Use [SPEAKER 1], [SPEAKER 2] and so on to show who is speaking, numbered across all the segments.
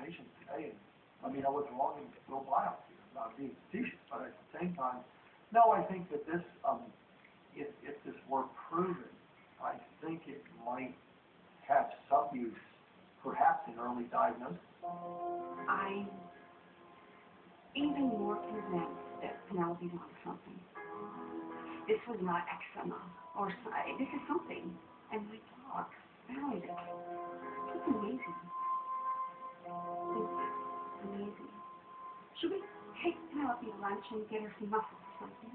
[SPEAKER 1] patients today and let me know what's wrong and go biopsy. I'm not being facetious, but at the same time, no, I think that this, if this were proven, I think it might have some use, perhaps in early diagnosis.
[SPEAKER 2] I'm even more convinced that Penelope's on something. This was not eczema, or this is something. And my dog found it. It's amazing. It's amazing. Should we take Penelope to lunch and get her some muffins or something?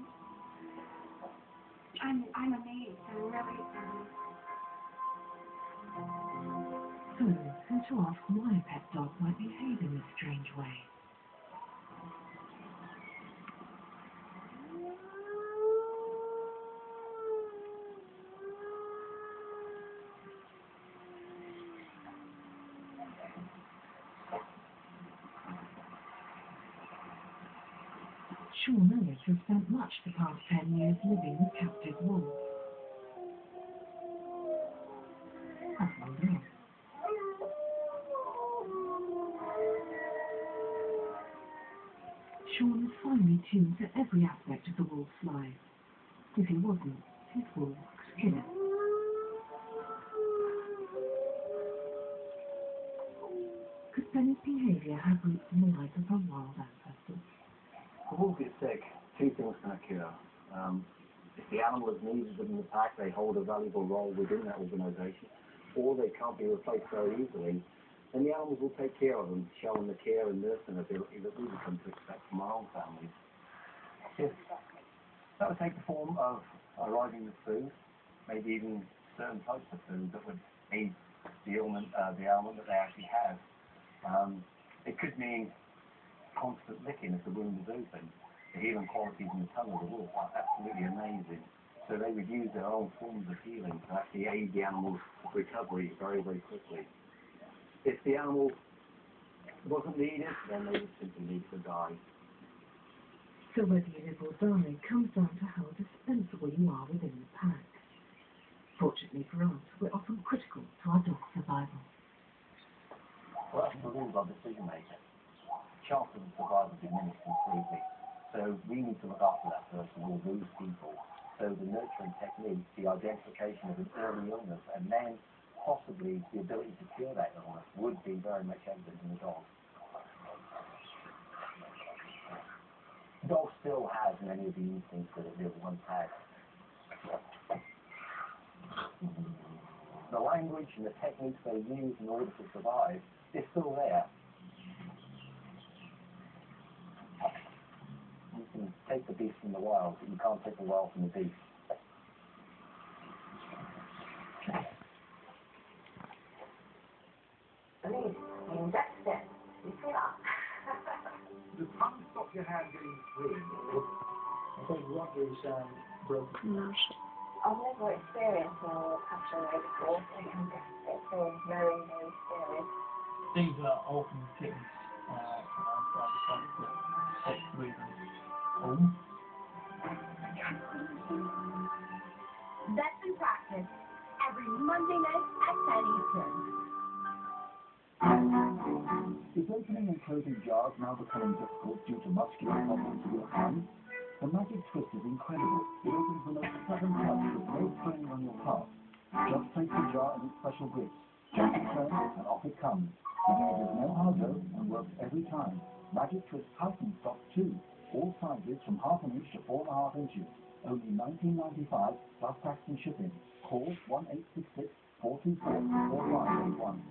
[SPEAKER 2] I'm amazed. I'm really amazed.
[SPEAKER 3] So, who to ask why a pet dog might behave in this strange way? Sean Ellis has spent much the past 10 years living with captive wolves. As one does. Sean is finely tuned to every aspect of the wolf's life. If he wasn't, his wolves could kill him. Could Benny's behaviour have roots in the life of her wild ancestors?
[SPEAKER 4] If a wolf gets sick, two things can occur. If the animal is needed within the pack, they hold a valuable role within that organisation, or they can't be replaced very easily, then the animals will take care of them, showing the care and nursing ability that we would come to expect from our own families. If that would take the form of arriving with food, maybe even certain types of food that would aid the ailment that they actually have. It could mean constant licking if the wound is open. The healing qualities in the tongue of the wolf are absolutely amazing. So they would use their own forms of healing to actually aid the animal's recovery very, very quickly. If the animal wasn't needed, then they would simply need to die.
[SPEAKER 3] So whether you live or die comes down to how dispensable you are within the pack. Fortunately for us, we're often critical to our dog's survival.
[SPEAKER 4] Well, that's the rules of decision maker. Chances of survival diminish completely. So we need to look after that person or those people. So the nurturing technique, the identification of an early illness, and then possibly the ability to cure that illness would be very much evident in the dog. The dog still has many of the instincts that it once had. The language and the techniques they use in order to survive is still there. You can take the beast from the wild, but you can't take the wild from the beast.
[SPEAKER 1] The pump stop your hand getting free. I think rubber is broken.
[SPEAKER 2] No.
[SPEAKER 5] I've never experienced a passion before. It's a very, very scary.
[SPEAKER 6] These are often kittens, take with them home.
[SPEAKER 7] Vets in Practice, every Monday night at 10 Eastern.
[SPEAKER 8] Is opening and closing jars now becoming difficult due to muscular problems with your hands? The Magic Twist is incredible. It opens the most pleasant touch with no strain on your part. Just place the jar in its special grips, gently turn, and off it comes. It uses no hard dough and works every time. Magic Twist tightens stocks too. All sizes from 1/2 inch to 4.5 inches. Only $19.95 plus tax and shipping. Call 1-866-424-4581.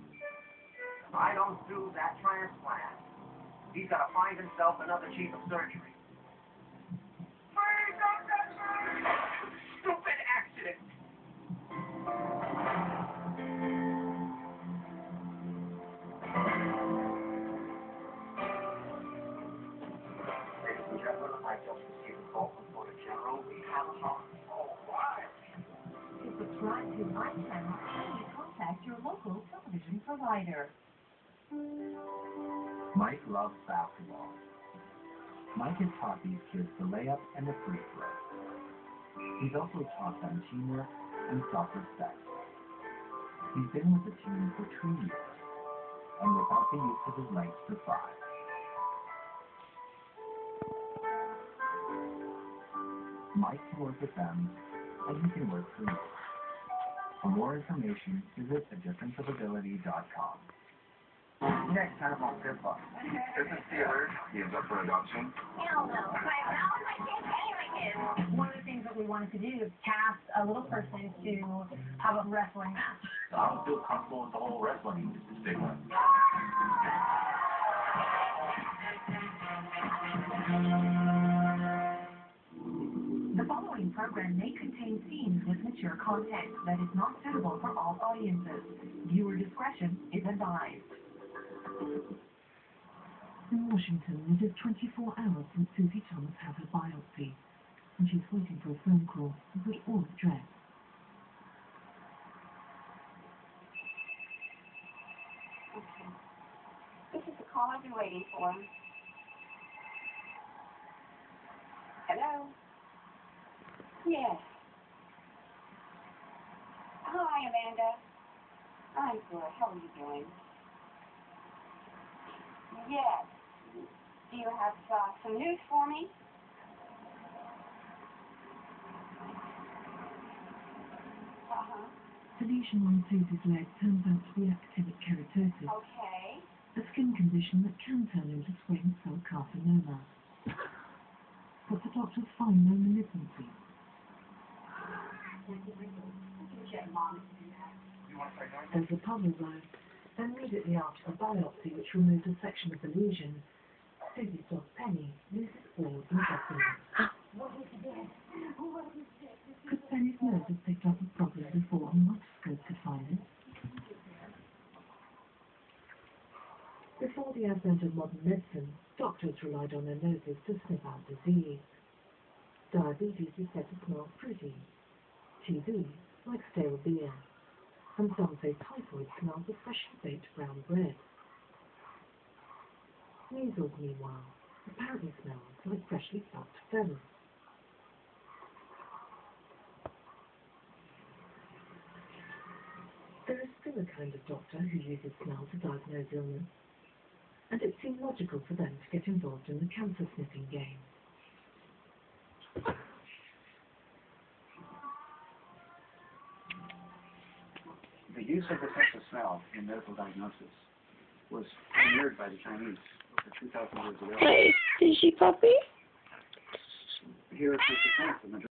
[SPEAKER 9] I don't do that transplant. He's got to find himself another chief of surgery. Please don't touch me! Stupid accident! Ladies and gentlemen, I just received a call from Florida General. We have a heart. All right.
[SPEAKER 7] To subscribe to my channel, please contact your local television provider.
[SPEAKER 4] Mike loves basketball. Mike has taught these kids the layup and the free throw. He's also taught them teamwork and self-respect. He's been with the team for 2 years, and without
[SPEAKER 8] the use of his legs to fly. Mike can work with them, and he can work for you. For more information, visit adifferenceofability.com. Next time on Pip-Up. This is Steelers. He is up for adoption.
[SPEAKER 7] Hell no. I can't pay my kids. One of the things that we wanted to do is cast a little person to have a wrestling match.
[SPEAKER 8] I don't feel comfortable with the whole wrestling stigma.
[SPEAKER 7] The following program may contain scenes with mature content that is not suitable for all audiences. Viewer discretion is advised.
[SPEAKER 3] In Washington, it is 24 hours since Susie Thomas had her biopsy, and she's waiting for a phone call to put all address.
[SPEAKER 2] Okay. This is the call I've been waiting for. Hello? Yes. Hi, Amanda. I'm good. How are you doing? Yes. Do you have some news for me? Uh-huh.
[SPEAKER 3] The lesion on Susie's leg turns out to be actinic keratosis,
[SPEAKER 2] Okay.
[SPEAKER 3] a skin condition that can turn into squamous cell carcinoma. But the doctors find no malignancy. There's a puzzle though. Immediately after the biopsy, which removed a section of the lesion, Susie's dog Penny loses all intestines. Could Penny's nose have picked up a problem before a microscope could find it? Before the advent of modern medicine, doctors relied on their noses to sniff out disease. Diabetes is said to smell fruity. TB, like stale beer. And some say typhoid smells of freshly baked brown bread. Measles, meanwhile, apparently smells like freshly plucked feathers. There is still a kind of doctor who uses smell to diagnose illness, and it seemed logical for them to get involved in the cancer sniffing game.
[SPEAKER 10] The use of the sense of smell in medical diagnosis was pioneered by the Chinese over 2,000 years ago.
[SPEAKER 11] Hey, is she puppy?
[SPEAKER 10] Here at the Defense of